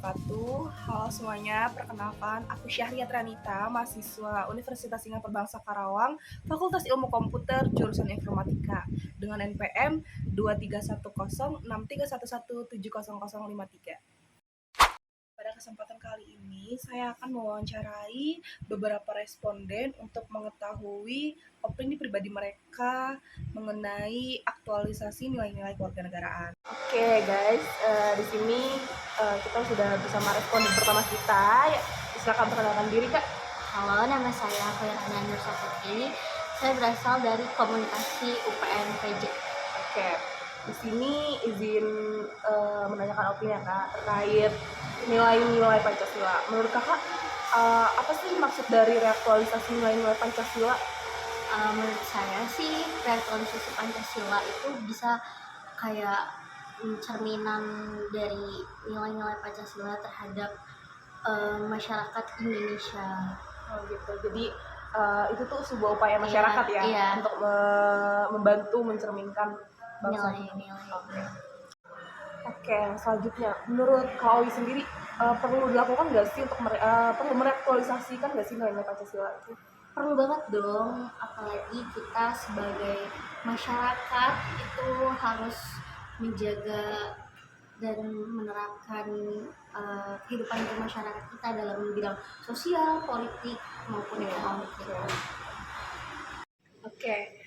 wabarakatuh. Halo semuanya, perkenalkan aku Syahriat Ranita, mahasiswa Universitas Singapura Bangsa Karawang, Fakultas Ilmu Komputer, jurusan Informatika, dengan NPM 23106311700053. Pada kesempatan kali ini, saya akan mewawancarai beberapa responden untuk mengetahui opini pribadi mereka mengenai aktualisasi nilai-nilai kewarganegaraan. Oke guys, di sini kita sudah bersama responden pertama kita. Ya, silakan perkenalkan diri Kak. Halo, nama saya Khairana Nur Safitri. Saya berasal dari komunikasi UPN PJ. Oke, di sini izin menanyakan opini ya Kak terkait nilai-nilai Pancasila. Menurut Kakak, apa sih maksud dari reaktualisasi nilai-nilai Pancasila? Menurut saya sih reaktualisasi Pancasila itu bisa kayak cerminan dari nilai-nilai Pancasila terhadap masyarakat Indonesia. Oh gitu. Jadi itu tuh sebuah upaya masyarakat ya Iya. untuk membantu mencerminkan bangsa. Nilai-nilai. Oke, selanjutnya menurut Kak Owi sendiri perlu dilakukan nggak sih untuk perlu mereaktualisasikan nggak sih nilai-nilai Pancasila itu? Perlu banget dong, apalagi kita sebagai masyarakat itu harus menjaga dan menerapkan kehidupan bermasyarakat kita dalam bidang sosial, politik maupun ekonomi kita. Oke,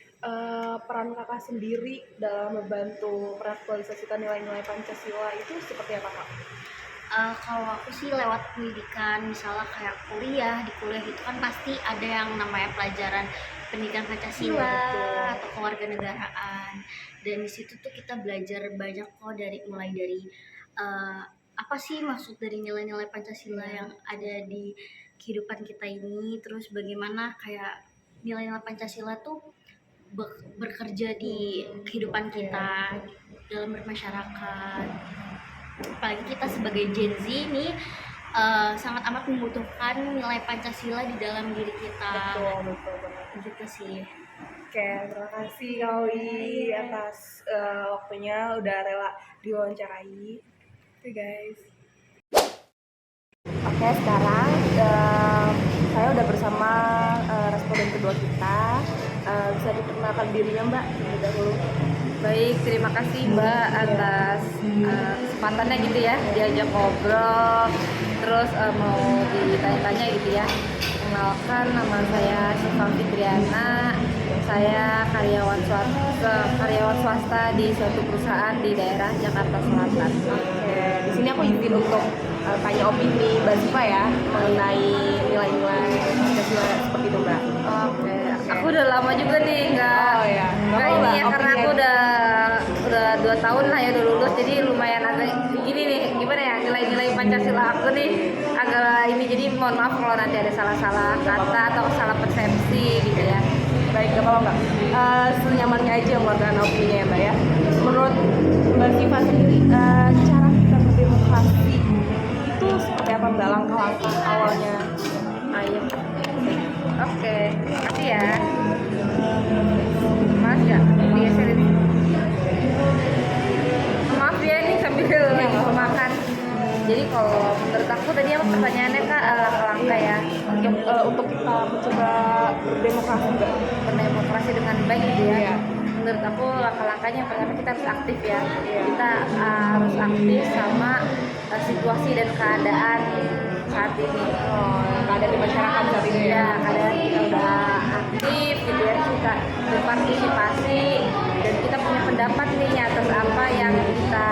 peran Kakak sendiri dalam membantu mereaktualisasikan nilai-nilai Pancasila itu seperti apa Kak? Kalau aku sih lewat pendidikan, misalnya kayak kuliah, di kuliah itu kan pasti ada yang namanya pelajaran pendidikan Pancasila atau kewarganegaraan, dan di situ tuh kita belajar banyak kok mulai dari apa sih maksud dari nilai-nilai Pancasila yang ada di kehidupan kita ini, terus bagaimana kayak nilai-nilai Pancasila tuh bekerja di kehidupan kita dalam bermasyarakat. Apalagi kita sebagai Gen Z ini sangat amat membutuhkan nilai Pancasila di dalam diri kita. Betul banget. Gitu sih. Oke, terima kasih Kak Owi atas waktunya udah rela diwawancarai. Oke guys. Oke, sekarang saya udah bersama responden kedua kita. Bisa diperkenalkan dirinya Mbak terlebih dahulu. Baik, terima kasih Mbak atas kesempatannya gitu ya, diajak ngobrol, terus mau ditanya-tanya gitu ya. Kenalkan, nama saya Syifa Fitriana, saya karyawan swasta di suatu perusahaan di daerah Jakarta Selatan. Oke, di sini aku izin untuk tanya opini Mbak Syifa ya mengenai nilai-nilai Pancasila seperti itu Mbak. Oke, aku udah lama juga nih nggak ini ya, karena aku udah 2 tahun lah ya udah lulus, jadi lumayan agak gini nih, gimana ya, nilai-nilai Pancasila aku nih agak ini, jadi mohon maaf kalau nanti ada salah-salah kata atau salah persepsi gitu ya. Baik, gak apa-apa Mbak. Senyamannya aja mengeluarkan opininya ya Mbak ya. Menurut Mbak Syifa sendiri, cara kita berdemokrasi itu seperti apa Mbak, langkah-langkah awalnya? Ayo. Oke, terima kasih ya. Mas ya, digeser ini. Maaf ya, ini sambil mau makan. Jadi kalau menurut aku tadi apa pertanyaannya Kak, langkah-langkah ya Untuk kita mencoba berdemokrasi Mbak. berdemokrasi dengan baik gitu ya. Iya. Menurut aku langkah-langkahnya yang pertama kita harus aktif ya. Kita harus aktif sama situasi dan keadaan saat ini. Keadaan di masyarakat saat ini ya. Ya, keadaan kita udah aktif gitu ya, kita berpartisipasi dan kita punya pendapat nih atas apa yang kita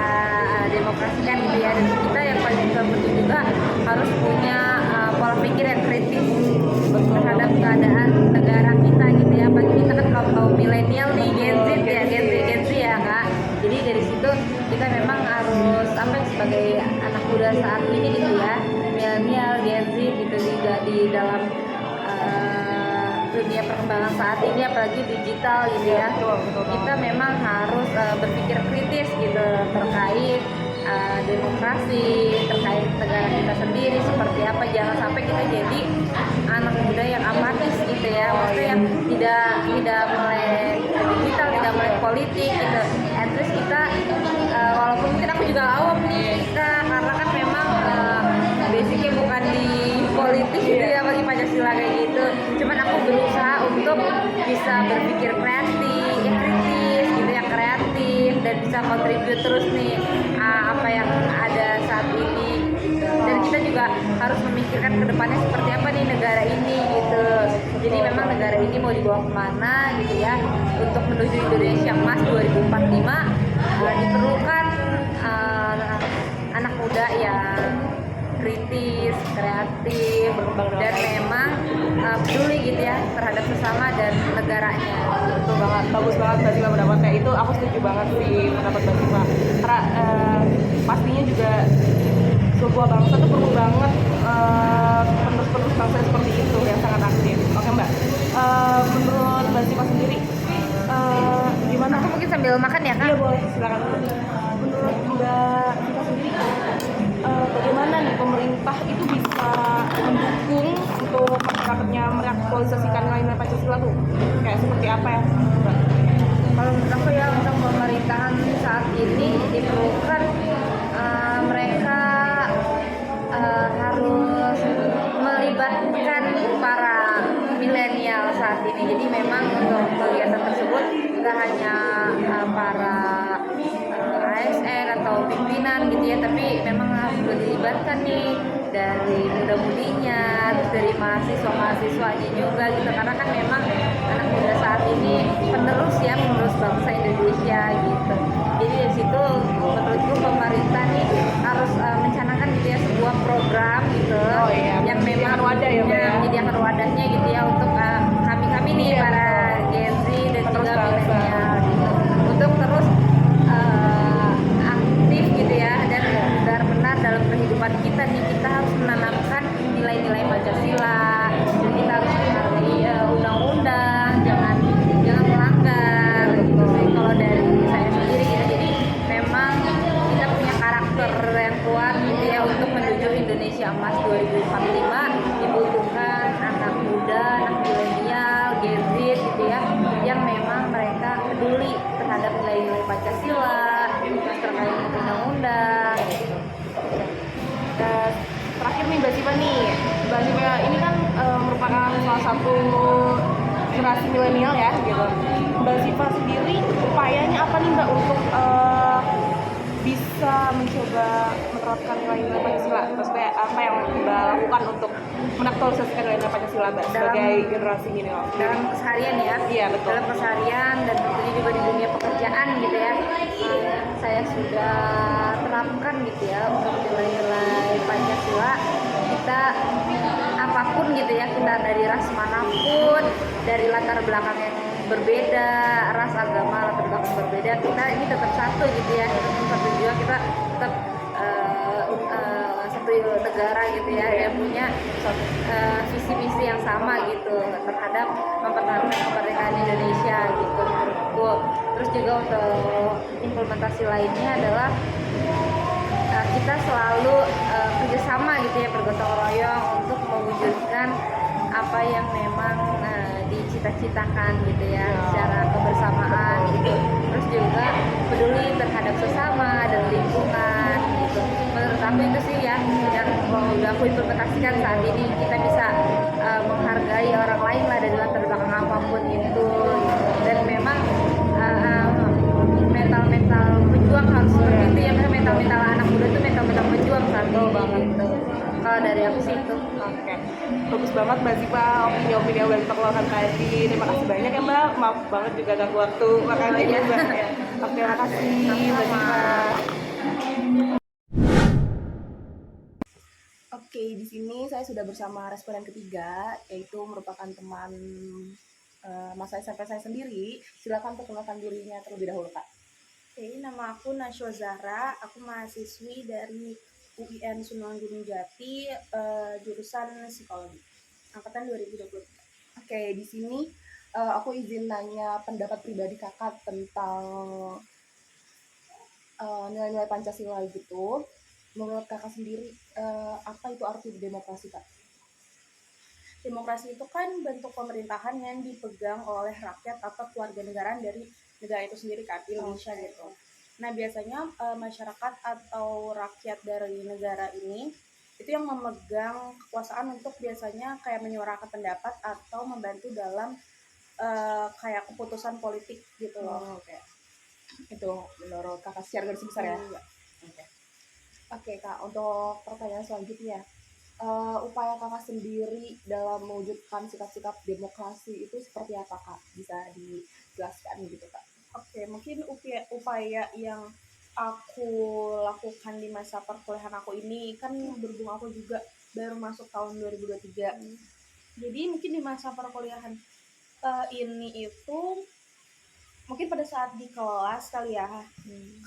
demokrasikan gitu ya. Dan kita yang paling penting juga harus punya pola pikir yang kritis terhadap keadaan negara kita gitu ya. Apalagi kita kan kaum milenial nih, Gen Z ya Kak. Jadi dari situ kita memang harus sebagai anak muda saat ini gitu ya, milenial, Gen Z gitu, di dalam dunia perkembangan saat ini apalagi digital gitu ya. Kita memang harus berpikir kritis gitu terkait demokrasi, terkait negara kita sendiri seperti apa. Jangan sampai kita jadi anak muda yang apatis gitu ya, maksudnya yang tidak melek digital, tidak melek politik gitu. At least kita walaupun mungkin aku juga awam nih, karena kan memang basicnya bukan di politik gitu ya bagi Pancasila kayak gitu. Cuman aku berusaha untuk bisa berpikir kreatif, yang kritis gitu, yang kreatif dan bisa kontribut terus nih apa yang ada saat ini gitu. Dan kita juga harus memikirkan ke depannya seperti apa nih negara ini gitu. Jadi memang negara ini mau dibawa kemana gitu ya. Untuk menuju Indonesia Emas 2045 diperlukan anak muda yang kritis, kreatif, dan memang peduli gitu ya terhadap sesama dan negaranya. Betul banget, bagus banget Mbak Siva pendapatnya. Itu aku setuju banget sih pendapat Mbak Siva. Karena pastinya juga sebuah bangsa tuh perlu banget penerus-penerus bangsa seperti itu yang sangat aktif. Oke Mbak, menurut Mbak Siva sendiri gimana? Aku mungkin sambil makan ya Kak? Iya boleh, silakan. Menurut Mbak Siva sendiri, bagaimana nih pemerintah itu bisa mendukung untuk masyarakatnya meraktualisasikan nilai-nilai Pancasila tuh? Kayak seperti apa ya Mbak? Kalau menurut aku ya untuk pemerintahan saat ini diperlukan mereka harus melibatkan para milenial saat ini. Jadi memang untuk kegiatan tersebut nggak hanya para ASN atau pimpinan gitu ya, tapi memang harus dilibatkan nih dari muda-mudinya, terus dari mahasiswa-mahasiswanya juga gitu, karena kan memang anak muda saat ini penerus bangsa Indonesia gitu. Jadi dari situ menurutku pemerintah nih harus mencanangkan gitu ya sebuah program gitu yang memang wadah ya Mbak ya? menyediakan wadahnya gitu ya untuk kami nih para Gen Z dan juga milenial gitu, untuk terus aktif gitu ya, dan benar-benar dalam kehidupan kita nih kita harus menanamkan nilai-nilai Pancasila. Jadi kita harus menghargai undang-undang, jangan melanggar gitu sih kalau dari saya sendiri gitu. Jadi memang kita punya karakter yang kuat gitu ya untuk menuju Indonesia Emas 2045. Dibutuhkan anak muda, anak milenial, Gen Z gitu ya, yang memang mereka peduli terhadap nilai-nilai Pancasila, terkait undang-undang gitu. Dan terakhir nih Mbak Siva ini kan merupakan salah satu generasi milenial ya gitu. Mbak Siva sendiri upayanya apa nih Mbak untuk bisa mencoba menerapkan nilai-nilai Pancasila? Maksudnya apa yang Mbak lakukan untuk mengaktualisasikan nilai-nilai Pancasila Mbak sebagai generasi milenial? Dalam keseharian ya, Iya betul. dalam keseharian dan tentunya juga di dunia pekerjaan gitu ya, saya sudah terapkan gitu ya untuk nilai-nilai Pancasila. Kita apapun gitu ya, kita dari ras manapun, dari latar belakang yang berbeda, ras, agama, latar belakang berbeda, kita ini tetap satu gitu ya, satu jiwa, kita tetap satu negara gitu ya, yang punya visi misi yang sama gitu terhadap mempertahankan kemerdekaan Indonesia gitu menurutku. Terus juga untuk implementasi lainnya adalah kita selalu kerjasama gitu ya, bergotong royong untuk mewujudkan apa yang memang dicita-citakan gitu ya, secara kebersamaan gitu. Terus juga peduli terhadap sesama dan lingkungan gitu. Menurut aku itu sih ya yang udah aku implementasikan saat ini. Kita bisa menghargai orang lain lah dari latar belakang apapun itu gitu. Dan memang mental pejuang harus seperti itu ya, mental anak muda itu mental pejuang saat ini gitu. Kalau dari aku sih itu. Oke, bagus banget Mbak Siva opini-opini yang udah kita keluarkan tadi. Terima kasih banyak ya Mbak, maaf banget juga ganggu waktu makanya ya Mbak ya. Oke, terima kasih Mbak Siva. Oke, di sini saya sudah bersama responden ketiga, yaitu merupakan teman masa SMP saya sendiri. Silakan perkenalkan dirinya terlebih dahulu Kak. Oke, nama aku Nashwa Zahra, aku mahasiswi dari UIN Sunan Gunung Jati, jurusan psikologi, angkatan 2023. Oke, di sini aku izin nanya pendapat pribadi kakak tentang nilai-nilai Pancasila gitu. Menurut kakak sendiri, apa itu arti demokrasi Kak? Demokrasi itu kan bentuk pemerintahan yang dipegang oleh rakyat atau keluarga negaraan dari negara itu sendiri kan, Indonesia gitu. Nah biasanya masyarakat atau rakyat dari negara ini itu yang memegang kekuasaan untuk biasanya kayak menyuarakan pendapat atau membantu dalam kayak keputusan politik gitu loh. Oke. Itu menurut kakak secara garis besar ya. Iya. Oke. Oke kak, untuk pertanyaan selanjutnya, upaya kakak sendiri dalam mewujudkan sikap-sikap demokrasi itu seperti apa kak? Bisa dijelaskan gitu kak? Oke, mungkin upaya yang aku lakukan di masa perkuliahan aku ini kan berhubung aku juga baru masuk tahun 2023. Jadi mungkin di masa perkuliahan ini itu mungkin pada saat di kelas kali ya,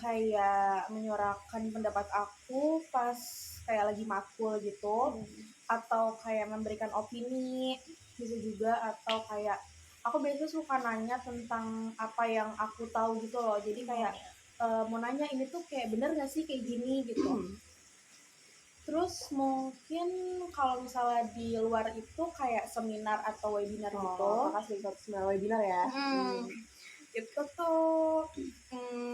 kayak menyuarakan pendapat aku pas kayak lagi matkul gitu, atau kayak memberikan opini bisa juga, atau kayak aku biasanya suka nanya tentang apa yang aku tahu gitu loh. Jadi kayak mau nanya ini tuh kayak bener gak sih kayak gini gitu. Terus mungkin kalau misalnya di luar itu kayak seminar atau webinar gitu. Kakak sering ikut seminar webinar ya? Itu tuh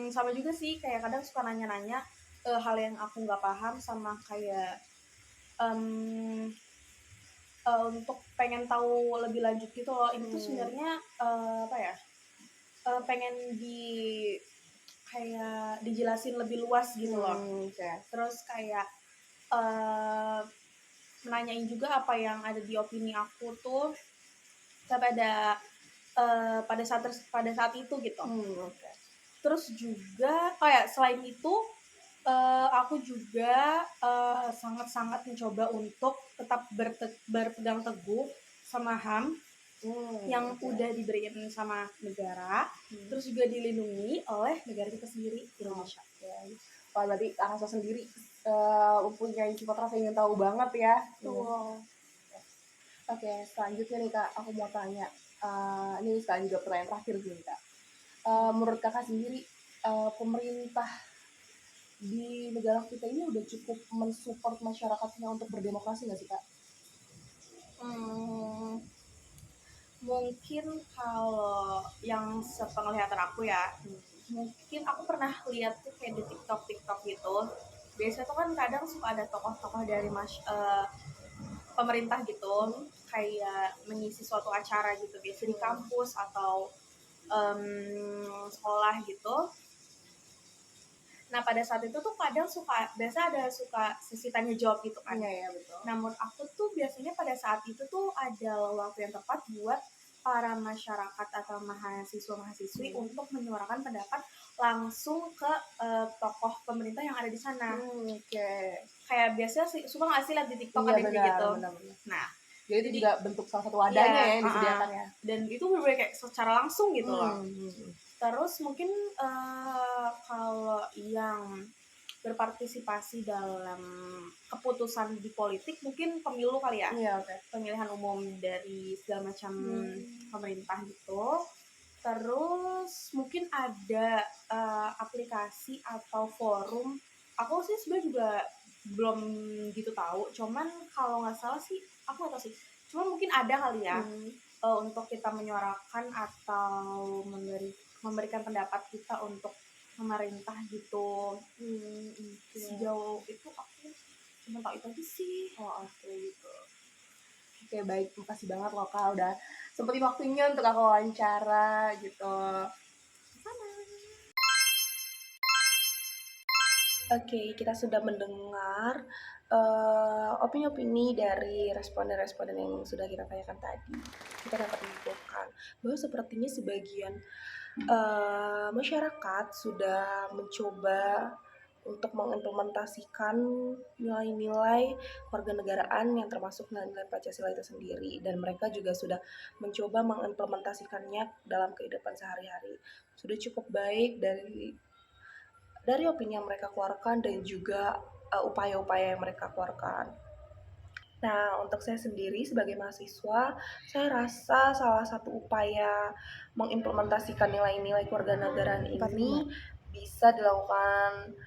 sama juga sih, kayak kadang suka nanya-nanya hal yang aku nggak paham, sama kayak untuk pengen tahu lebih lanjut gitu loh. Ini tuh sebenarnya apa ya, pengen kayak dijelasin lebih luas gitu loh. Terus kayak menanyain juga apa yang ada di opini aku tuh pada saat itu gitu. Terus juga selain itu aku juga sangat-sangat mencoba untuk tetap berpegang teguh sama HAM yang udah diberikan sama negara, terus juga dilindungi oleh negara kita sendiri, Indonesia. Wah, berarti kakak sendiri mempunyai sifat rasa ingin tahu banget ya. Oke, selanjutnya nih kak, aku mau tanya, ini sekarang juga pertanyaan terakhir nih kak. Menurut kakak sendiri, pemerintah di negara kita ini udah cukup mensupport masyarakatnya untuk berdemokrasi nggak sih kak? Mungkin kalau yang sepenglihatan aku ya, mungkin aku pernah lihat tuh kayak di TikTok gitu. Biasanya tuh kan kadang suka ada tokoh-tokoh dari pemerintah gitu, kayak mengisi suatu acara gitu, biasa di kampus atau sekolah gitu. Nah pada saat itu tuh kadang biasa ada sesi tanya jawab gitu kan. Iya, betul. Namun aku tuh biasanya pada saat itu tuh ada waktu yang tepat buat para masyarakat atau mahasiswa-mahasiswi untuk menyuarakan pendapat langsung ke tokoh pemerintah yang ada di sana. Kayak biasanya sih suka nggak sih lihat di TikTok ada kayak gitu. Benar. Nah, jadi itu juga bentuk salah satu wadahnya ya yang disediakan ya. Dan itu bener-bener kayak secara langsung gitu loh. Terus mungkin kalau yang berpartisipasi dalam keputusan di politik mungkin pemilu kali ya. Pemilihan umum dari segala macam pemerintah gitu. Terus mungkin ada aplikasi atau forum. Aku sih sebenarnya juga belum gitu tahu. Cuman kalau nggak salah sih, aku nggak tahu sih. Cuman mungkin ada kali ya untuk kita menyuarakan atau memberikan pendapat kita untuk pemerintah gitu. Sejauh itu aku cuma tahu itu aja sih. Gitu. Oke, baik, makasih banget loh kak udah sempetin waktunya untuk aku wawancara gitu. Oke, kita sudah mendengar opini-opini dari responden-responden yang sudah kita tanyakan tadi. Kita dapat menyimpulkan bahwa sepertinya sebagian masyarakat sudah mencoba untuk mengimplementasikan nilai-nilai kewarganegaraan yang termasuk nilai-nilai Pancasila itu sendiri, dan mereka juga sudah mencoba mengimplementasikannya dalam kehidupan sehari-hari. Sudah cukup baik dari opini yang mereka keluarkan dan juga upaya-upaya yang mereka keluarkan. Nah, untuk saya sendiri sebagai mahasiswa, saya rasa salah satu upaya mengimplementasikan nilai-nilai kewarganegaraan ini bisa dilakukan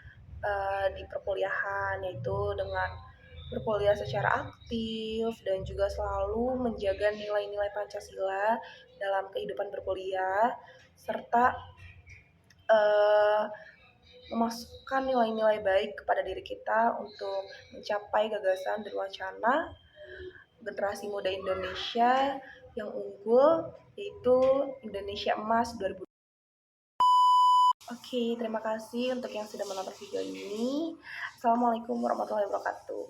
di perkuliahan, yaitu dengan berkuliah secara aktif dan juga selalu menjaga nilai-nilai Pancasila dalam kehidupan berkuliah, serta memasukkan nilai-nilai baik kepada diri kita untuk mencapai gagasan dan wacana generasi muda Indonesia yang unggul, yaitu Indonesia Emas 2020. Oke, terima kasih untuk yang sudah menonton video ini. Assalamualaikum warahmatullahi wabarakatuh.